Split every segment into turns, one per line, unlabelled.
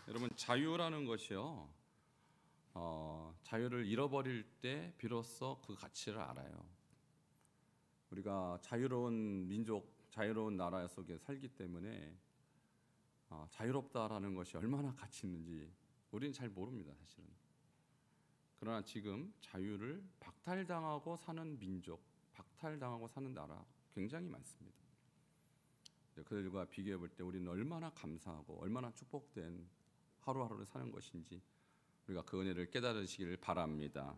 여러분, 자유라는 것이요, 자유를 잃어버릴 때 비로소 그 가치를 알아요. 우리가 자유로운 민족, 자유로운 나라 속에 살기 때문에 자유롭다라는 것이 얼마나 가치 있는지 우리는 잘 모릅니다, 사실은. 그러나 지금 자유를 박탈당하고 사는 민족, 박탈당하고 사는 나라 굉장히 많습니다. 그들과 비교해 볼 때 우리는 얼마나 감사하고 얼마나 축복된 하루하루를 사는 것인지 우리가 그 은혜를 깨달으시기를 바랍니다.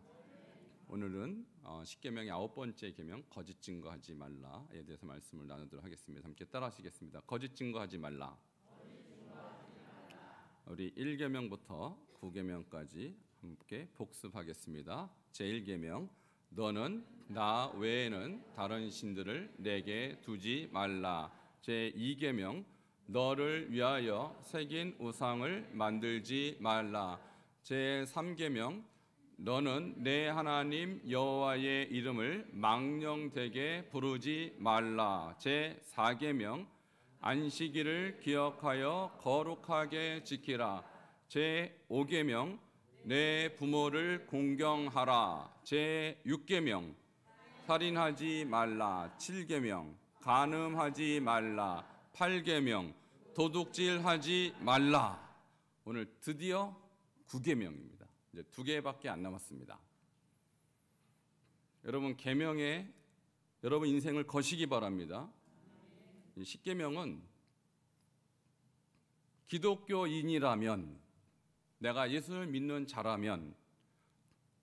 오늘은 십계명의 9번째 계명, 거짓 증거하지 말라에 대해서 말씀을 나누도록 하겠습니다. 함께 따라하시겠습니다. 거짓 증거하지 말라. 우리 1계명부터 9계명까지 함께 복습하겠습니다. 제1계명, 너는 나 외에는 다른 신들을 내게 두지 말라. 제2계명, 너를 위하여 새긴 우상을 만들지 말라. 제3계명, 너는 내 하나님 여호와의 이름을 망령되게 부르지 말라. 제4계명, 안식일을 기억하여 거룩하게 지키라. 제5계명, 내 부모를 공경하라. 제6계명, 살인하지 말라. 7계명, 간음하지 말라. 8계명, 도둑질하지 말라. 오늘 드디어 9계명입니다. 이제 2개밖에 안 남았습니다. 여러분, 계명에 여러분 인생을 거시기 바랍니다. 이 10계명은 기독교인이라면, 내가 예수를 믿는 자라면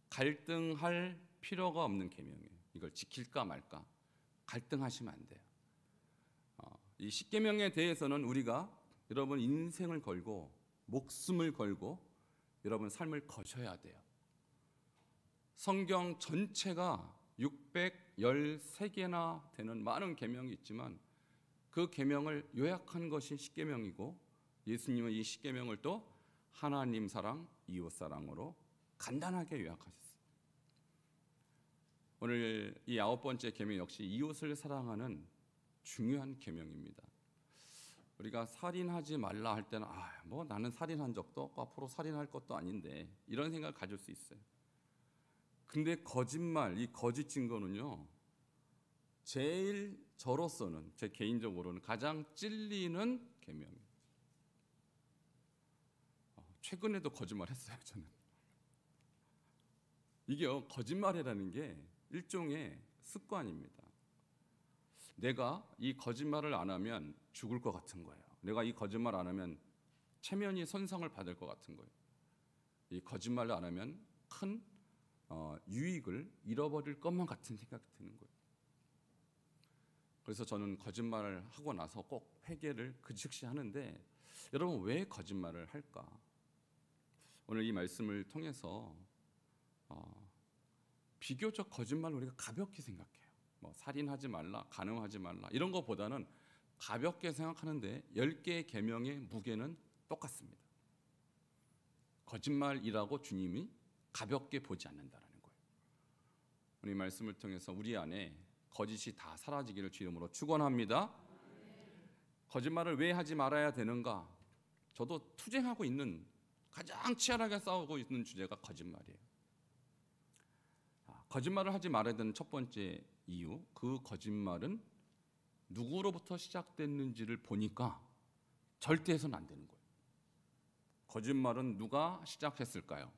갈등할 필요가 없는 계명이에요. 이걸 지킬까 말까 갈등하시면 안 돼요. 이 10계명에 대해서는 우리가 여러분 인생을 걸고 목숨을 걸고 여러분 삶을 거셔야 돼요. 성경 전체가 613개나 되는 많은 계명이 있지만 그 계명을 요약한 것이 10계명이고 예수님은 이 10계명을 또 하나님 사랑, 이웃 사랑으로 간단하게 요약하셨어요. 오늘 이 9번째 계명 역시 이웃을 사랑하는 중요한 계명입니다. 우리가 살인하지 말라 할 때는 뭐 나는 살인한 적도 없고 앞으로 살인할 것도 아닌데 이런 생각을 가질 수 있어요. 근데 거짓말, 이 거짓 증거는요, 제일 저로서는, 제 개인적으로는 가장 찔리는 계명이에요. 최근에도 거짓말 했어요, 저는. 이게 거짓말이라는 게 일종의 습관입니다. 내가 이 거짓말을 안 하면 죽을 것 같은 거예요. 내가 이 거짓말 안 하면 체면이 손상을 받을 것 같은 거예요. 이 거짓말을 안 하면 큰 유익을 잃어버릴 것만 같은 생각이 드는 거예요. 그래서 저는 거짓말을 하고 나서 꼭 회개를 그 즉시 하는데, 여러분 왜 거짓말을 할까? 오늘 이 말씀을 통해서 비교적 거짓말을 우리가 가볍게 생각해요. 뭐 살인하지 말라, 간음하지 말라 이런 것보다는 가볍게 생각하는데 10개의 계명의 무게는 똑같습니다. 거짓말이라고 주님이 가볍게 보지 않는다는 거예요. 오늘 이 말씀을 통해서 우리 안에 거짓이 다 사라지기를 주 이름으로 축원합니다. 거짓말을 왜 하지 말아야 되는가? 저도 투쟁하고 있는, 가장 치열하게 싸우고 있는 주제가 거짓말이에요. 거짓말을 하지 말아야 되는 첫 번째 이유, 그 거짓말은 누구로부터 시작됐는지를 보니까 절대 해서는 안 되는 거예요. 거짓말은 누가 시작했을까요?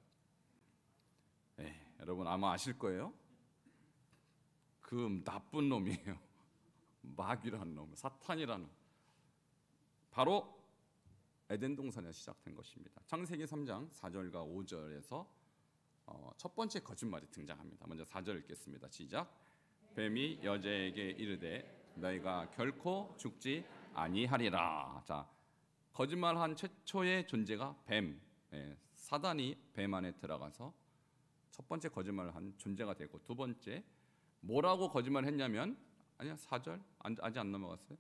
여러분 아마 아실 거예요. 그 나쁜 놈이에요. 마귀라는 놈, 사탄이라는, 바로 에덴 동산에서 시작된 것입니다. 창세기 3장 4절과 5절에서 첫 번째 거짓말이 등장합니다. 먼저 4절 읽겠습니다. 시작. 뱀이 여자에게 이르되 너희가 결코 죽지 아니하리라. 자, 거짓말한 최초의 존재가 뱀, 사단이 뱀 안에 들어가서 첫 번째 거짓말을 한 존재가 되고, 두 번째 뭐라고 거짓말했냐면, 아니야 4절 아직 안 넘어갔어요.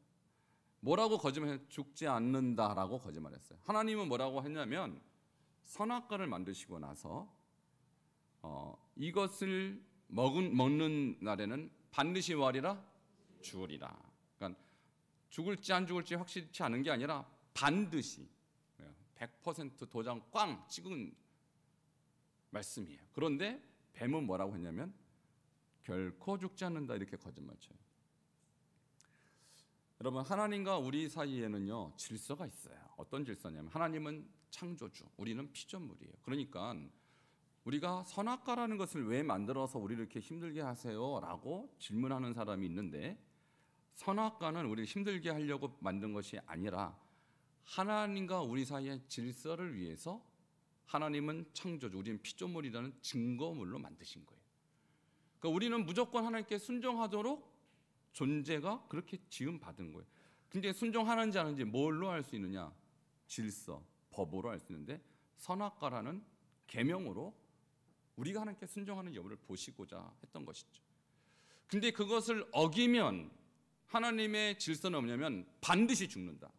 뭐라고 거짓말했냐면 죽지 않는다라고 거짓말했어요. 하나님은 뭐라고 했냐면 선악과를 만드시고 나서 이것을 먹는 날에는 반드시 뭐하리라? 죽으리라. 그러니까 죽을지 안 죽을지 확실치 않은 게 아니라 반드시, 100% 도장 꽝 찍은 말씀이에요. 그런데 뱀은 뭐라고 했냐면 결코 죽지 않는다 이렇게 거짓말 쳐요. 여러분, 하나님과 우리 사이에는요 질서가 있어요. 어떤 질서냐면 하나님은 창조주, 우리는 피조물이에요. 그러니까 우리가 선악과라는 것을 왜 만들어서 우리를 이렇게 힘들게 하세요? 라고 질문하는 사람이 있는데, 선악과는 우리를 힘들게 하려고 만든 것이 아니라 하나님과 우리 사이의 질서를 위해서 하나님은 창조주, 우리는 피조물이라는 증거물로 만드신 거예요. 그러니까 우리는 무조건 하나님께 순종하도록 존재가 그렇게 지음받은 거예요. 근데 순종하는지 안 하는지 뭘로 알 수 있느냐? 질서, 법으로 알 수 있는데, 선악과라는 계명으로 우리가 하나님께 순종하는 여부를 보시고자 했던 것이죠. 근데 그것을 어기면 하나님의 질서는 뭐냐면 반드시 죽는다.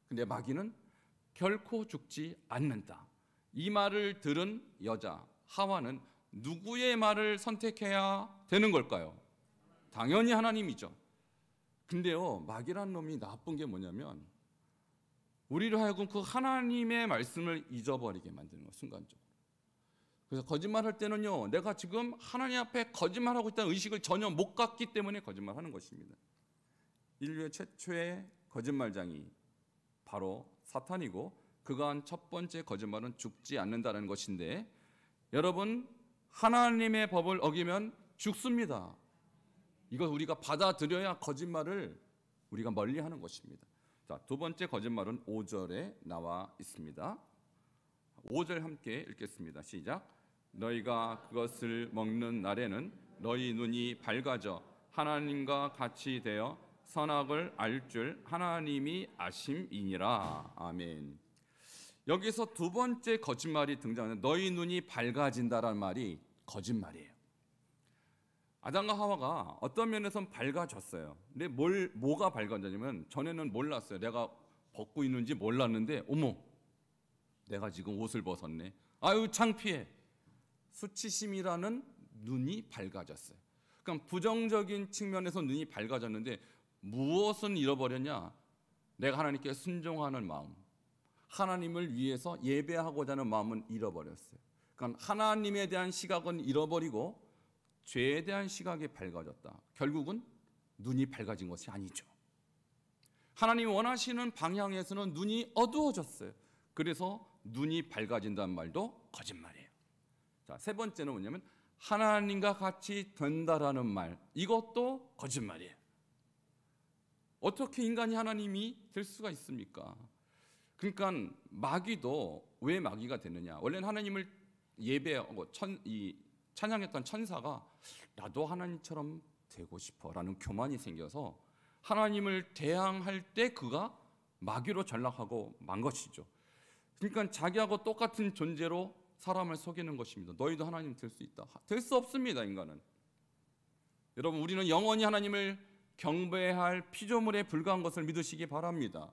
근데 마귀는 결코 죽지 않는다. 이 말을 들은 여자 하와는 누구의 말을 선택해야 되는 걸까요? 당연히 하나님이죠. 근데요, 마귀란 놈이 나쁜 게 뭐냐면 우리를 하여금 그 하나님의 말씀을 잊어버리게 만드는 거예요, 순간적으로. 그래서 거짓말할 때는요, 내가 지금 하나님 앞에 거짓말하고 있다는 의식을 전혀 못 갖기 때문에 거짓말하는 것입니다. 인류의 최초의 거짓말장이 바로 사탄이고, 그가 한 첫 번째 거짓말은 죽지 않는다는 것인데, 여러분, 하나님의 법을 어기면 죽습니다. 이걸 우리가 받아들여야 거짓말을 우리가 멀리하는 것입니다. 자, 두 번째 거짓말은 5절에 나와 있습니다. 5절 함께 읽겠습니다. 시작. 너희가 그것을 먹는 날에는 너희 눈이 밝아져 하나님과 같이 되어 선악을 알 줄 하나님이 아심이니라. 아멘. 여기서 두 번째 거짓말이 등장하는, 너희 눈이 밝아진다라는 말이 거짓말이에요. 아담과 하와가 어떤 면에서는 밝아졌어요. 근데 뭐가 밝아졌냐면, 전에는 몰랐어요. 내가 벗고 있는지 몰랐는데, 어머, 내가 지금 옷을 벗었네. 아유, 창피해. 수치심이라는 눈이 밝아졌어요. 그러니까 부정적인 측면에서 눈이 밝아졌는데 무엇은 잃어버렸냐? 내가 하나님께 순종하는 마음, 하나님을 위해서 예배하고자 하는 마음은 잃어버렸어요. 그러니까 하나님에 대한 시각은 잃어버리고 죄에 대한 시각이 밝아졌다. 결국은 눈이 밝아진 것이 아니죠. 하나님이 원하시는 방향에서는 눈이 어두워졌어요. 그래서 눈이 밝아진다는 말도 거짓말이에요. 자, 세 번째는 뭐냐면 하나님과 같이 된다라는 말, 이것도 거짓말이에요. 어떻게 인간이 하나님이 될 수가 있습니까? 그러니까 마귀도 왜 마귀가 되느냐? 원래는 하나님을 예배하고 찬양했던 천사가 나도 하나님처럼 되고 싶어라는 교만이 생겨서 하나님을 대항할 때 그가 마귀로 전락하고 만 것이죠. 그러니까 자기하고 똑같은 존재로 사람을 속이는 것입니다. 너희도 하나님 될 수 있다. 될 수 없습니다, 인간은. 여러분, 우리는 영원히 하나님을 경배할 피조물에 불과한 것을 믿으시기 바랍니다.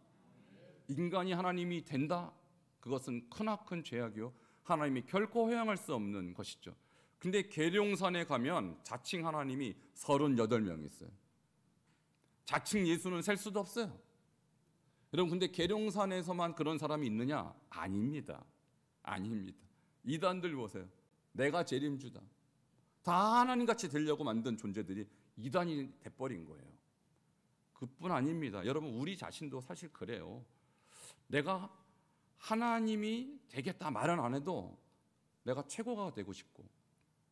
인간이 하나님이 된다? 그것은 크나큰 죄악이요, 하나님이 결코 허용할 수 없는 것이죠. 근데 계룡산에 가면 자칭 하나님이 38명이 있어요. 자칭 예수는 셀 수도 없어요. 여러분, 근데 계룡산에서만 그런 사람이 있느냐? 아닙니다. 아닙니다. 이단들 보세요. 내가 재림주다. 다 하나님같이 되려고 만든 존재들이 이단이 돼버린 거예요. 그뿐 아닙니다. 여러분, 우리 자신도 사실 그래요. 내가 하나님이 되겠다 말은 안 해도 내가 최고가 되고 싶고,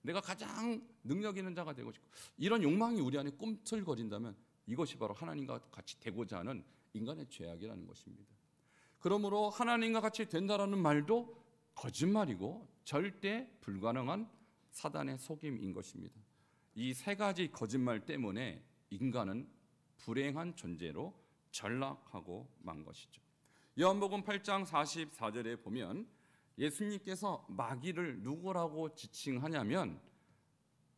내가 가장 능력 있는 자가 되고 싶고, 이런 욕망이 우리 안에 꿈틀거린다면 이것이 바로 하나님과 같이 되고자 하는 인간의 죄악이라는 것입니다. 그러므로 하나님과 같이 된다라는 말도 거짓말이고 절대 불가능한 사단의 속임인 것입니다. 이 세 가지 거짓말 때문에 인간은 불행한 존재로 전락하고 만 것이죠. 요한복음 8장 44절에 보면 예수님께서 마귀를 누구라고 지칭하냐면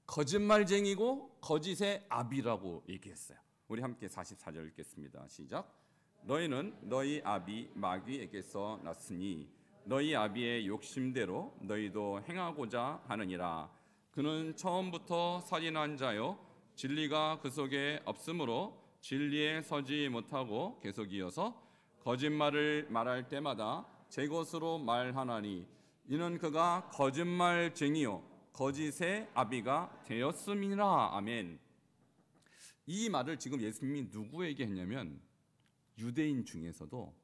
거짓말쟁이고 거짓의 아비라고 얘기했어요. 우리 함께 44절 읽겠습니다. 시작. 너희는 너희 아비 마귀에게서 났으니 너희 아비의 욕심대로 너희도 행하고자 하느니라. 그는 처음부터 살인한 자요, 진리가 그 속에 없으므로 진리에 서지 못하고 계속 이어서 거짓말을 말할 때마다 제 것으로 말하나니 이는 그가 거짓말쟁이요 거짓의 아비가 되었음이라. 아멘. 이 말을 지금 예수님이 누구에게 했냐면 유대인 중에서도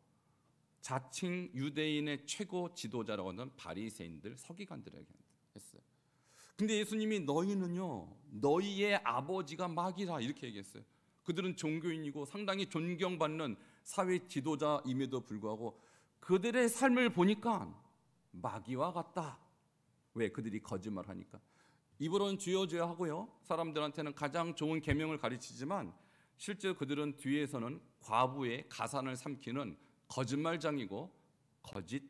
자칭 유대인의 최고 지도자라고 하는 바리새인들, 서기관들에게 했어요. 근데 예수님이 너희는요 너희의 아버지가 마귀라 이렇게 얘기했어요. 그들은 종교인이고 상당히 존경받는 사회 지도자임에도 불구하고 그들의 삶을 보니까 마귀와 같다. 왜? 그들이 거짓말하니까. 입으로는 주여 주여 하고요 사람들한테는 가장 좋은 계명을 가르치지만 실제 그들은 뒤에서는 과부의 가산을 삼키는 거짓말장이고 거짓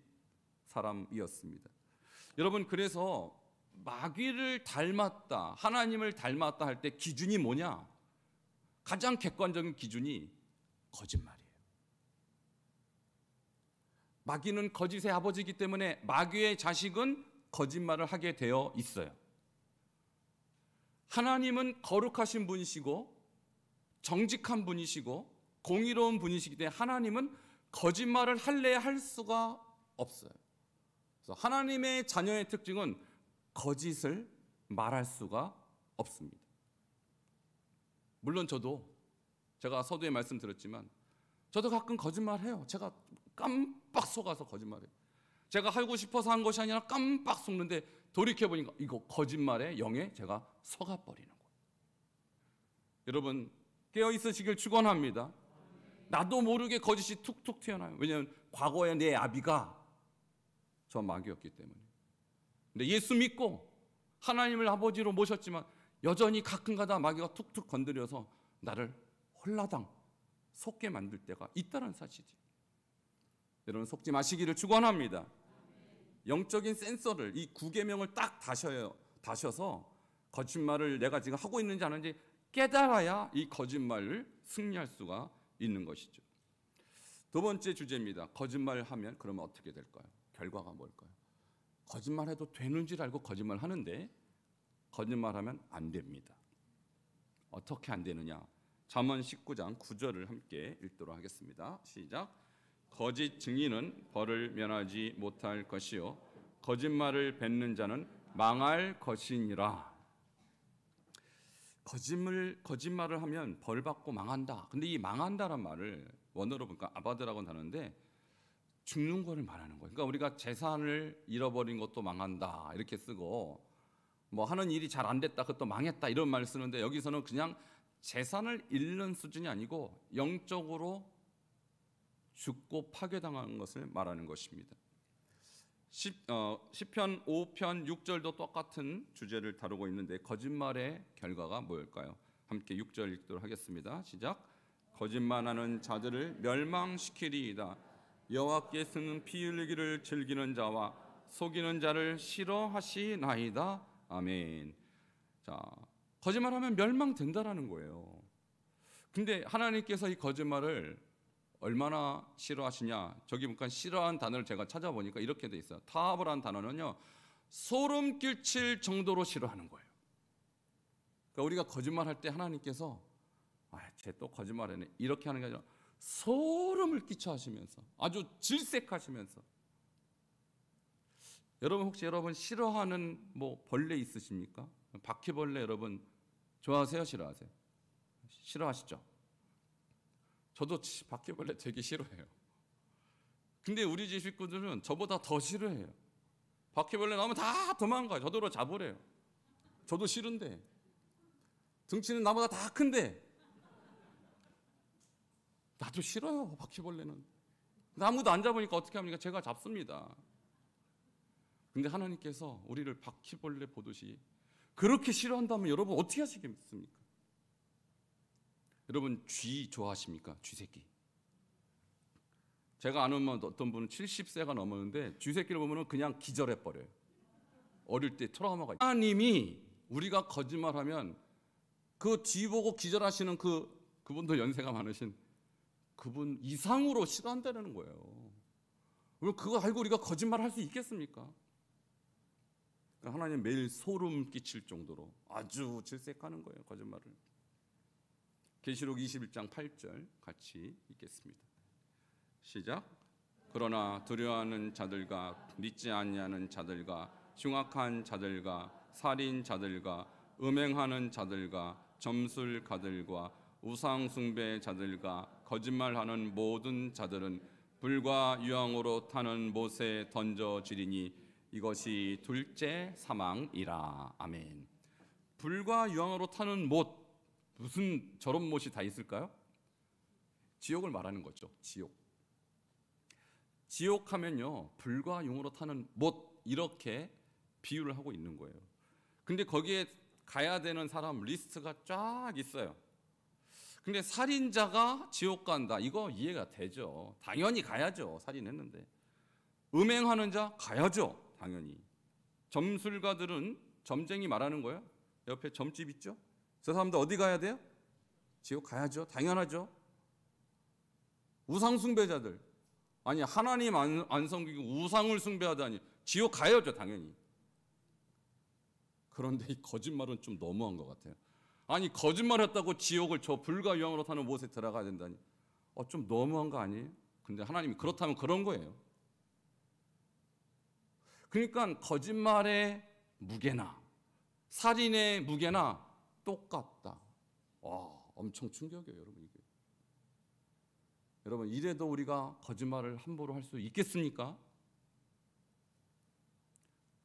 사람이었습니다. 여러분, 그래서 마귀를 닮았다, 하나님을 닮았다 할 때 기준이 뭐냐? 가장 객관적인 기준이 거짓말이에요. 마귀는 거짓의 아버지이기 때문에 마귀의 자식은 거짓말을 하게 되어 있어요. 하나님은 거룩하신 분이시고 정직한 분이시고 공의로운 분이시기 때문에 하나님은 거짓말을 할래야 할 수가 없어요. 그래서 하나님의 자녀의 특징은 거짓을 말할 수가 없습니다. 물론 제가 서두에 말씀드렸지만 저도 가끔 거짓말해요. 제가 깜빡 속아서 거짓말해요. 제가 하고 싶어서 한 것이 아니라 깜빡 속는데 돌이켜보니까 이거 거짓말의 영에 제가 속아버리는 거예요. 여러분, 깨어있으시길 축원합니다. 나도 모르게 거짓이 툭툭 튀어나와요. 왜냐하면 과거에 내 아비가 저 마귀였기 때문에. 근데 예수 믿고 하나님을 아버지로 모셨지만 여전히 가끔가다 마귀가 툭툭 건드려서 나를 홀라당 속게 만들 때가 있다는 사실이죠. 여러분, 속지 마시기를 축원합니다. 영적인 센서를, 이 9계명을 딱 다셔서 거짓말을 내가 지금 하고 있는지 안 하는지 깨달아야 이 거짓말을 승리할 수가 있는 것이죠. 두 번째 주제입니다. 거짓말을 하면 그러면 어떻게 될까요? 결과가 뭘까요? 거짓말해도 되는 줄 알고 거짓말하는데 거짓말하면 안 됩니다. 어떻게 안 되느냐? 잠언 19장 9절을 함께 읽도록 하겠습니다. 시작. 거짓 증인은 벌을 면하지 못할 것이요 거짓말을 뱉는 자는 망할 것이니라. 거짓말을 하면 벌 받고 망한다. 근데 이 망한다란 말을 원어로 보니까 아바드라고 하는데 죽는 거를 말하는 거예요. 그러니까 우리가 재산을 잃어버린 것도 망한다 이렇게 쓰고 뭐 하는 일이 잘 안 됐다 그것도 망했다 이런 말을 쓰는데 여기서는 그냥 재산을 잃는 수준이 아니고 영적으로 죽고 파괴당하는 것을 말하는 것입니다. 시편 5편 6절도 똑같은 주제를 다루고 있는데 거짓말의 결과가 뭘까요? 함께 6절 읽도록 하겠습니다. 시작. 거짓말하는 자들을 멸망시키리이다. 여호와께서는 피 흘리기를 즐기는 자와 속이는 자를 싫어하시나이다. 아멘. 자, 거짓말하면 멸망된다라는 거예요. 근데 하나님께서 이 거짓말을 얼마나 싫어하시냐? 저기 보니까 싫어한 단어를 제가 찾아보니까 이렇게 돼 있어요. 타압이라는 단어는요, 소름 끼칠 정도로 싫어하는 거예요. 그러니까 우리가 거짓말할 때 하나님께서 쟤 또 거짓말하네 이렇게 하는 게 아니라 소름을 끼쳐 하시면서 아주 질색하시면서. 여러분, 혹시 여러분 싫어하는 뭐 벌레 있으십니까? 바퀴벌레 여러분 좋아하세요? 싫어하세요? 싫어하시죠? 저도 바퀴벌레 되게 싫어해요. 근데 우리 집 식구들은 저보다 더 싫어해요. 바퀴벌레 나오면 다 도망가요. 저더러 잡으래요. 저도 싫은데. 등치는 나보다 다 큰데 나도 싫어요, 바퀴벌레는. 아무도 안 잡으니까 어떻게 합니까? 제가 잡습니다. 근데 하나님께서 우리를 바퀴벌레 보듯이 그렇게 싫어한다면 여러분 어떻게 하시겠습니까? 여러분, 쥐 좋아하십니까? 쥐새끼. 제가 아는 어떤 분은 70세가 넘었는데 쥐새끼를 보면 그냥 기절해버려요. 어릴 때 트라우마가. 하나님이 우리가 거짓말하면 그 쥐 보고 기절하시는 그분도 연세가 많으신 그분 이상으로 싫어한다는 거예요. 그럼 그거 알고 우리가 거짓말할 수 있겠습니까? 하나님 매일 소름 끼칠 정도로 아주 질색하는 거예요, 거짓말을. 계시록 21장 8절 같이 읽겠습니다. 시작. 그러나 두려워하는 자들과 믿지 아니하는 자들과 흉악한 자들과 살인자들과 음행하는 자들과 점술가들과 우상 숭배 자들과 거짓말하는 모든 자들은 불과 유황으로 타는 못에 던져지리니 이것이 둘째 사망이라. 아멘. 불과 유황으로 타는 못, 무슨 저런 못이 다 있을까요? 지옥을 말하는 거죠. 지옥 하면요, 불과 용으로 타는 못, 이렇게 비유를 하고 있는 거예요. 근데 거기에 가야 되는 사람 리스트가 쫙 있어요. 근데 살인자가 지옥 간다, 이거 이해가 되죠. 당연히 가야죠. 살인했는데. 음행하는 자 가야죠. 당연히. 점술가들은, 점쟁이 말하는 거예요. 옆에 점집 있죠? 저 사람들 어디 가야 돼요? 지옥 가야죠. 당연하죠. 우상 숭배자들, 아니 하나님 안 섬기고 우상을 숭배하다니 지옥 가야죠. 당연히. 그런데 이 거짓말은 좀 너무한 것 같아요. 아니 거짓말했다고 지옥을 저 불과 유황으로 타는 못에 들어가야 된다니 좀 너무한 거 아니에요? 근데 하나님이 그렇다면 그런 거예요. 그러니까 거짓말의 무게나 살인의 무게나 똑같다. 와, 엄청 충격이에요, 여러분. 이게. 여러분, 이래도 우리가 거짓말을 함부로 할 수 있겠습니까?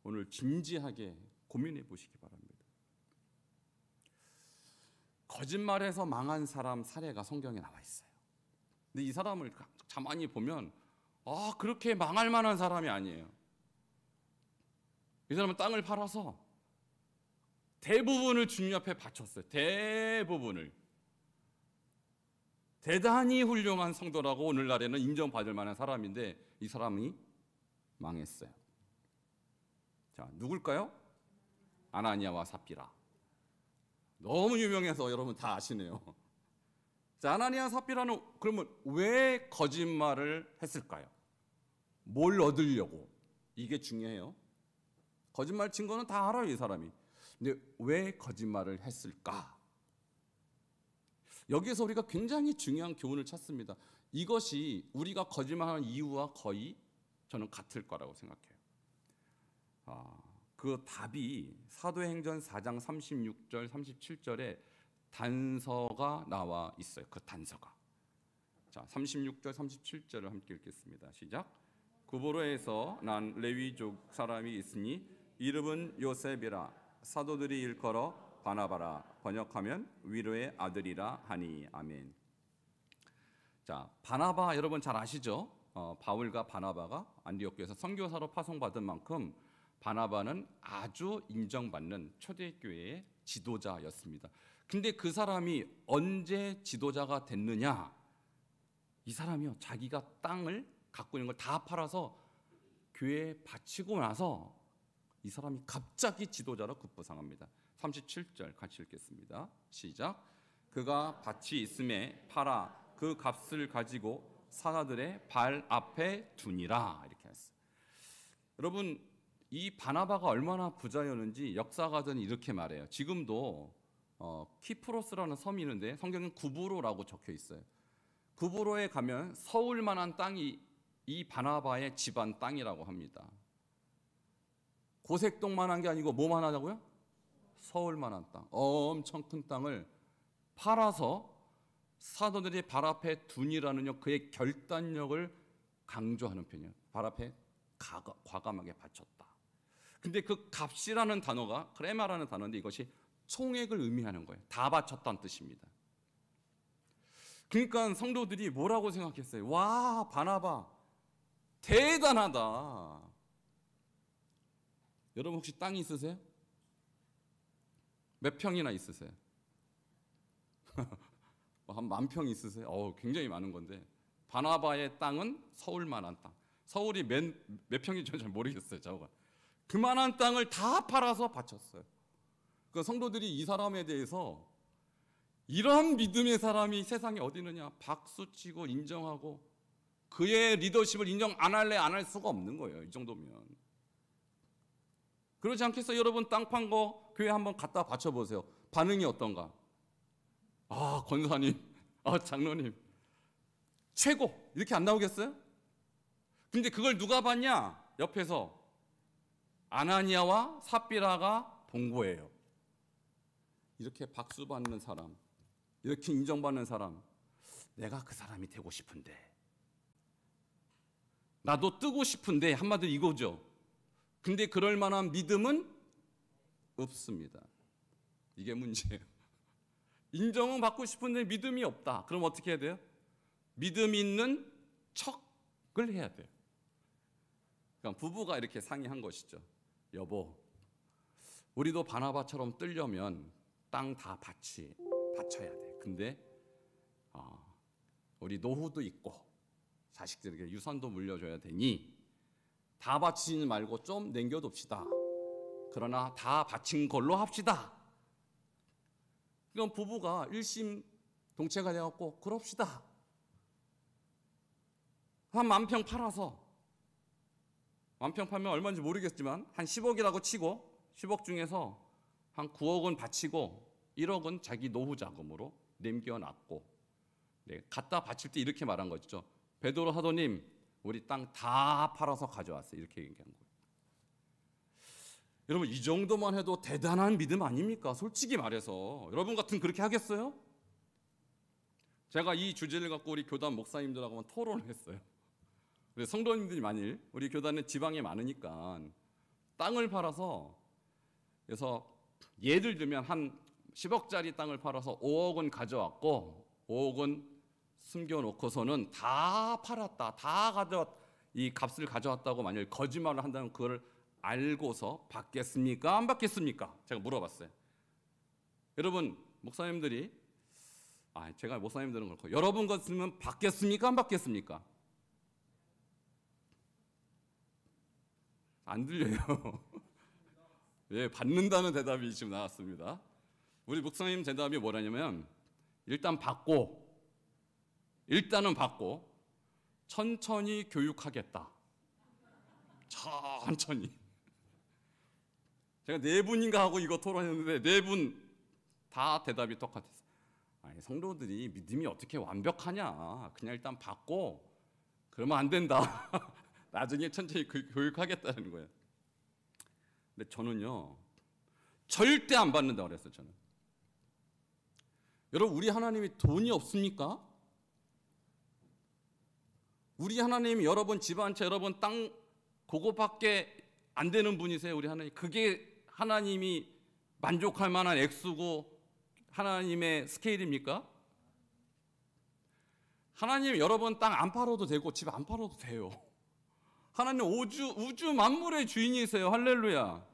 오늘 진지하게 고민해 보시기 바랍니다. 거짓말해서 망한 사람 사례가 성경에 나와 있어요. 근데 이 사람을 가만히 보면 그렇게 망할 만한 사람이 아니에요. 이 사람은 땅을 팔아서 대부분을 주님 앞에 바쳤어요. 대부분을. 대단히 훌륭한 성도라고 오늘날에는 인정받을 만한 사람인데 이 사람이 망했어요. 자, 누굴까요? 아나니아와 삽비라. 너무 유명해서 여러분 다 아시네요. 자, 아나니아 삽비라는 그러면 왜 거짓말을 했을까요? 뭘 얻으려고? 이게 중요해요. 거짓말 친 거는 다 알아요, 이 사람이. 근데 왜 거짓말을 했을까? 여기에서 우리가 굉장히 중요한 교훈을 찾습니다. 이것이 우리가 거짓말하는 이유와 거의 저는 같을 거라고 생각해요. 그 답이 사도행전 4장 36절 37절에 단서가 나와 있어요. 그 단서가. 자, 36절 37절을 함께 읽겠습니다. 시작. 구보로에서 난 레위족 사람이 있으니 이름은 요셉이라. 사도들이 일컬어 바나바라. 번역하면 위로의 아들이라 하니. 아멘. 자, 바나바 여러분 잘 아시죠? 바울과 바나바가 안디옥교에서 선교사로 파송받은 만큼 바나바는 아주 인정받는 초대교회의 지도자였습니다. 근데 그 사람이 언제 지도자가 됐느냐? 이 사람이요, 자기가 땅을 갖고 있는 걸 다 팔아서 교회에 바치고 나서 이 사람이 갑자기 지도자로 급부상합니다. 37절 같이 읽겠습니다. 시작. 그가 밭이 있음에 팔아 그 값을 가지고 사자들의 발 앞에 두니라. 이렇게 했어요. 여러분, 이 바나바가 얼마나 부자였는지 역사가들은 이렇게 말해요. 지금도 키프로스라는 섬이 있는데 성경엔 구브로라고 적혀 있어요. 구브로에 가면 서울만한 땅이 이 바나바의 집안 땅이라고 합니다. 고색동만한 게 아니고 뭐만 하자고요? 서울만한 땅, 엄청 큰 땅을 팔아서 사도들이 발 앞에 두니라는요, 그의 결단력을 강조하는 편이에요. 발 앞에 과감하게 바쳤다. 근데 그 값이라는 단어가 크레마라는 단어인데 이것이 총액을 의미하는 거예요. 다 바쳤다는 뜻입니다. 그러니까 성도들이 뭐라고 생각했어요? 와, 바나바 대단하다. 여러분 혹시 땅 있으세요? 몇 평이나 있으세요? 한 10,000평 있으세요? 굉장히 많은 건데 바나바의 땅은 서울만한 땅. 서울이 몇 평인지 잘 모르겠어요. 저가 그만한 땅을 다 팔아서 바쳤어요. 그 성도들이 이 사람에 대해서 이런 믿음의 사람이 세상에 어디 있느냐 박수치고 인정하고 그의 리더십을 인정 안 할래 안 할 수가 없는 거예요. 이 정도면. 그러지 않겠어요? 여러분 땅 판 거 교회 한번 갖다 바쳐보세요. 반응이 어떤가? 권사님, 장로님 최고 이렇게 안 나오겠어요? 근데 그걸 누가 봤냐? 옆에서 아나니아와 삽비라가 본 거예요. 이렇게 박수 받는 사람, 이렇게 인정받는 사람, 내가 그 사람이 되고 싶은데, 나도 뜨고 싶은데, 한마디로 이거죠. 근데 그럴 만한 믿음은 없습니다. 이게 문제예요. 인정은 받고 싶은데 믿음이 없다. 그럼 어떻게 해야 돼요? 믿음 있는 척을 해야 돼요. 그러니까 부부가 이렇게 상의한 것이죠. 여보, 우리도 바나바처럼 뜨려면 땅 다 바쳐야 돼. 근데 우리 노후도 있고 자식들에게 유산도 물려줘야 되니 다 바치지 말고 좀 남겨둡시다. 그러나 다 바친 걸로 합시다. 그럼 부부가 일심동체가 되었고 그럽시다. 한 10,000평 팔아서, 10,000평 팔면 얼마인지 모르겠지만 한 10억이라고 치고 10억 중에서 한 9억은 바치고 1억은 자기 노후 자금으로 남겨놨고, 네, 갖다 바칠 때 이렇게 말한 거죠. 베드로 사도님, 우리 땅 다 팔아서 가져왔어요. 이렇게 얘기한 거예요. 여러분, 이 정도만 해도 대단한 믿음 아닙니까? 솔직히 말해서 여러분 같으면 그렇게 하겠어요? 제가 이 주제를 갖고 우리 교단 목사님들하고 토론을 했어요. 성도님들이 만일 우리 교단은 지방에 많으니까 땅을 팔아서, 그래서 예를 들면 한 10억짜리 땅을 팔아서 5억은 가져왔고 5억은 숨겨놓고서는 다 팔았다, 다 가져왔, 이 값을 가져왔다고 만일 거짓말을 한다면 그걸 알고서 받겠습니까? 안 받겠습니까? 제가 물어봤어요. 여러분 목사님들이, 제가 목사님들은 그렇고 여러분 같으면 받겠습니까? 안 받겠습니까? 안 들려요. 예, 받는다는 대답이 지금 나왔습니다. 우리 목사님 대답이 뭐라냐면, 일단은 받고 천천히 교육하겠다. 천천히. 제가 4분인가 하고 이거 토론했는데 4분 다 대답이 똑같았어요. 성도들이 믿음이 어떻게 완벽하냐. 그냥 일단 받고 그러면 안 된다. 나중에 천천히 교육하겠다는 거예요. 근데 저는요, 절대 안 받는다고 그랬어요. 저는. 여러분, 우리 하나님이 돈이 없습니까? 우리 하나님이 여러분 집 한 채, 여러분 땅 그거밖에 안 되는 분이세요. 우리 하나님. 그게 하나님이 만족할 만한 액수고 하나님의 스케일입니까? 하나님 여러분 땅 안 팔아도 되고 집 안 팔아도 돼요. 하나님 우주 만물의 주인이세요. 할렐루야.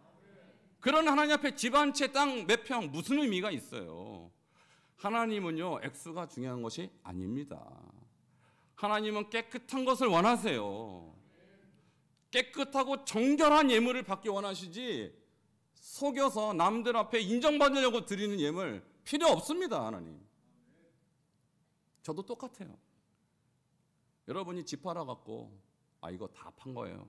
그런 하나님 앞에 집 한 채 땅 몇 평 무슨 의미가 있어요? 하나님은요, 액수가 중요한 것이 아닙니다. 하나님은 깨끗한 것을 원하세요. 깨끗하고 정결한 예물을 받기 원하시지 속여서 남들 앞에 인정받으려고 드리는 예물 필요 없습니다. 하나님. 저도 똑같아요. 여러분이 집 팔아갖고 이거 다 판 거예요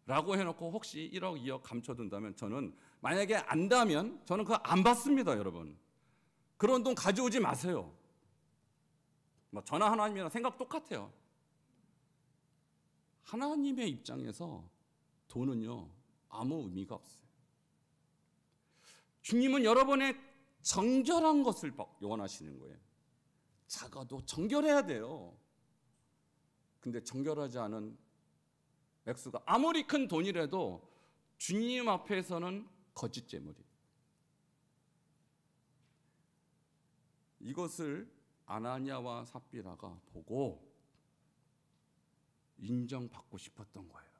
라고 해놓고 혹시 1억 2억 감춰둔다면, 저는 만약에 안다면 저는 그거 안 받습니다. 여러분, 그런 돈 가져오지 마세요. 저나 하나님이랑 생각 똑같아요. 하나님의 입장에서 돈은요 아무 의미가 없어요. 주님은 여러분의 정결한 것을 원하시는 거예요. 작아도 정결해야 돼요. 근데 정결하지 않은 액수가 아무리 큰 돈이라도 주님 앞에서는 거짓 재물이에요. 이것을 아나니아와 삽비라가 보고 인정받고 싶었던 거예요.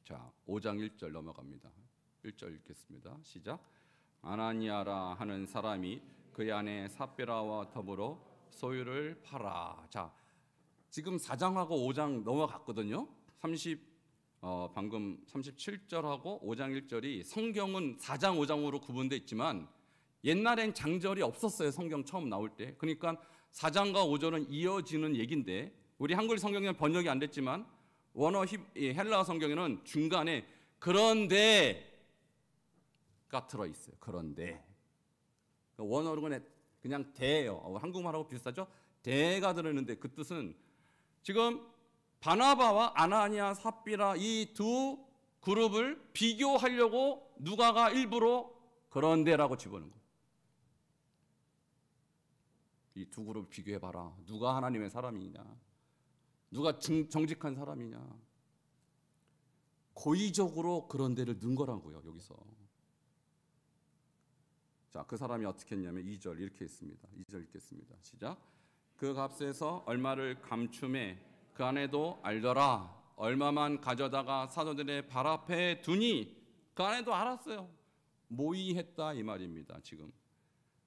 자, 5장 1절 넘어갑니다. 1절 읽겠습니다. 시작. 아나니아라 하는 사람이 그의 아내 삽비라와 더불어 소유를 팔아. 자, 지금 4장하고 5장 넘어갔거든요. 방금 37절하고 5장 1절이 성경은 4장 5장으로 구분되어 있지만 옛날엔 장절이 없었어요. 성경 처음 나올 때. 그러니까 4장과 5절은 이어지는 얘기인데, 우리 한글 성경에는 번역이 안 됐지만 원어 헬라어 성경에는 중간에 그런데가 들어있어요. 그런데. 원어로는 그냥 대예요. 한국말하고 비슷하죠? 대가 들어있는데 그 뜻은 지금 바나바와 아나니아 삽비라 이 두 그룹을 비교하려고 누가가 일부러 그런데라고 집어넣은 거예요. 이 두 그룹을 비교해봐라. 누가 하나님의 사람이냐, 누가 정직한 사람이냐. 고의적으로 그런 데를 넣은 거라고요, 여기서. 자, 그 사람이 어떻게 했냐면 2절 이렇게 했습니다. 2절 읽겠습니다. 시작. 그 값에서 얼마를 감춤해 그 안에도 알더라. 얼마만 가져다가 사도들의 발 앞에 두니. 그 안에도 알았어요. 모의했다 이 말입니다. 지금.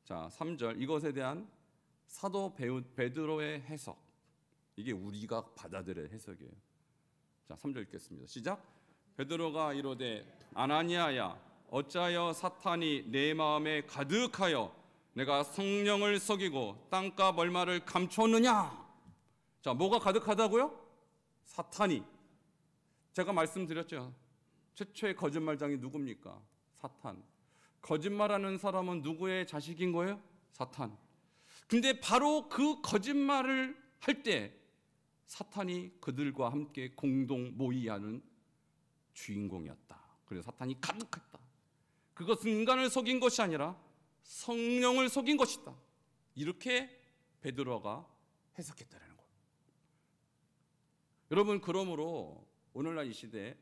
자, 3절 이것에 대한 사도 베드로의 해석. 이게 우리가 받아들여야 해석이에요. 자, 3절 읽겠습니다. 시작. 베드로가 이르되 아나니아야 어찌하여 사탄이 내 마음에 가득하여 내가 성령을 속이고 땅값 얼마를 감추었느냐. 자, 뭐가 가득하다고요? 사탄이. 제가 말씀드렸죠. 최초의 거짓말장이 누굽니까? 사탄. 거짓말하는 사람은 누구의 자식인 거예요? 사탄. 근데 바로 그 거짓말을 할 때 사탄이 그들과 함께 공동 모의하는 주인공이었다. 그래서 사탄이 가득했다. 그것은 인간을 속인 것이 아니라 성령을 속인 것이다. 이렇게 베드로가 해석했다는 거예요. 여러분, 그러므로 오늘날 이 시대에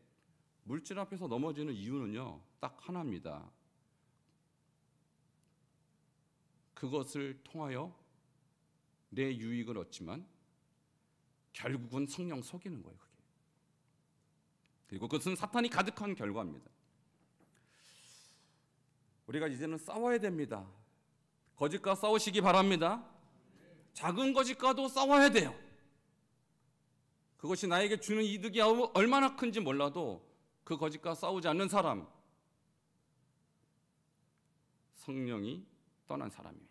물질 앞에서 넘어지는 이유는요, 딱 하나입니다. 그것을 통하여 내 유익을 얻지만 결국은 성령 속이는 거예요. 그게. 그리고 그것은 사탄이 가득한 결과입니다. 우리가 이제는 싸워야 됩니다. 거짓과 싸우시기 바랍니다. 작은 거짓과도 싸워야 돼요. 그것이 나에게 주는 이득이 얼마나 큰지 몰라도 그 거짓과 싸우지 않는 사람, 성령이 떠난 사람이에요.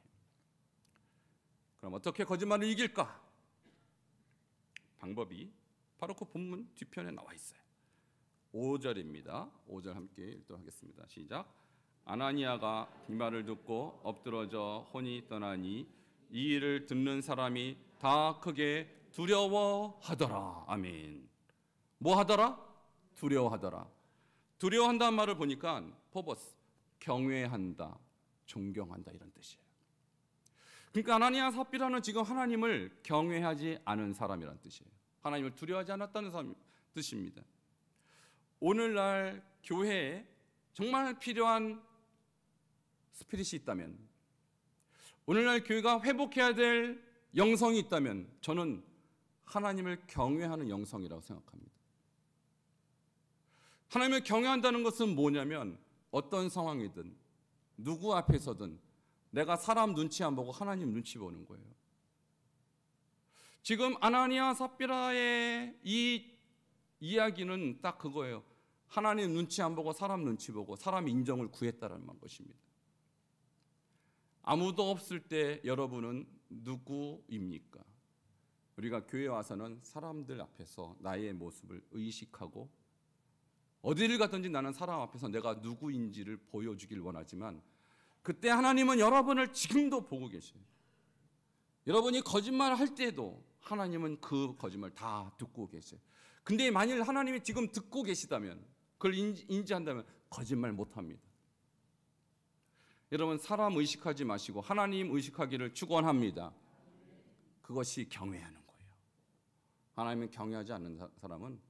그럼 어떻게 거짓말을 이길까? 방법이 바로 그 본문 뒤편에 나와 있어요. 5절입니다. 5절 함께 읽도록 하겠습니다. 시작. 아나니아가 이 말을 듣고 엎드러져 혼이 떠나니 이 일을 듣는 사람이 다 크게 두려워하더라. 아멘. 뭐 하더라? 두려워하더라. 두려워한다는 말을 보니까 포버스, 경외한다, 존경한다 이런 뜻이에요. 그러니까 아나니아 삽비라는 지금 하나님을 경외하지 않은 사람이란 뜻이에요. 하나님을 두려워하지 않았다는 뜻입니다. 오늘날 교회에 정말 필요한 스피릿이 있다면, 오늘날 교회가 회복해야 될 영성이 있다면 저는 하나님을 경외하는 영성이라고 생각합니다. 하나님을 경외한다는 것은 뭐냐면 어떤 상황이든 누구 앞에서든 내가 사람 눈치 안 보고 하나님 눈치 보는 거예요. 지금 아나니아 삽비라의 이 이야기는 딱 그거예요. 하나님 눈치 안 보고 사람 눈치 보고 사람 인정을 구했다는 것입니다. 아무도 없을 때 여러분은 누구입니까? 우리가 교회에 와서는 사람들 앞에서 나의 모습을 의식하고 어디를 가든지 나는 사람 앞에서 내가 누구인지를 보여주길 원하지만 그때 하나님은 여러분을 지금도 보고 계셔요. 여러분이 거짓말 할 때도 하나님은 그 거짓말 다 듣고 계셔요. 근데 만일 하나님이 지금 듣고 계시다면, 그걸 인지한다면 거짓말 못합니다. 여러분, 사람 의식하지 마시고 하나님 의식하기를 축원합니다. 그것이 경외하는 거예요. 하나님을 경외하지 않는 사람은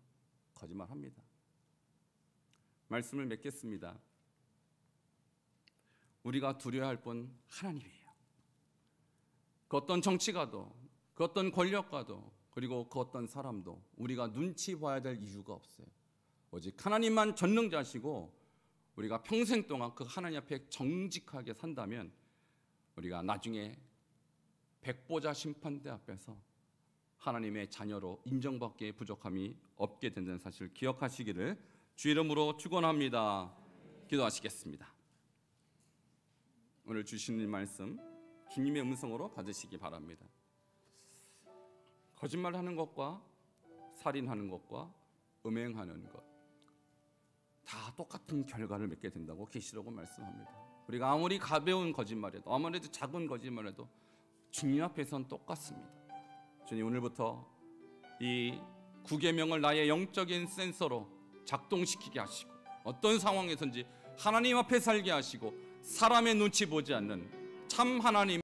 거짓말합니다. 말씀을 맺겠습니다. 우리가 두려워할 분 하나님이에요. 그 어떤 정치가도, 그 어떤 권력가도, 그리고 그 어떤 사람도 우리가 눈치 봐야 될 이유가 없어요. 오직 하나님만 전능자시고 우리가 평생 동안 그 하나님 앞에 정직하게 산다면 우리가 나중에 백보자 심판대 앞에서 하나님의 자녀로 인정받기에 부족함이 없게 된다는 사실을 기억하시기를 주 이름으로 축원합니다. 기도하시겠습니다. 오늘 주시는 말씀 주님의 음성으로 받으시기 바랍니다. 거짓말하는 것과 살인하는 것과 음행하는 것 다 똑같은 결과를 맺게 된다고 계시라고 말씀합니다. 우리가 아무리 가벼운 거짓말해도, 아무래도 작은 거짓말해도 주님 앞에서는 똑같습니다. 주님, 오늘부터 이 구계명을 나의 영적인 센서로 작동시키게 하시고 어떤 상황에선지 하나님 앞에 살게 하시고 사람의 눈치 보지 않는 참 하나님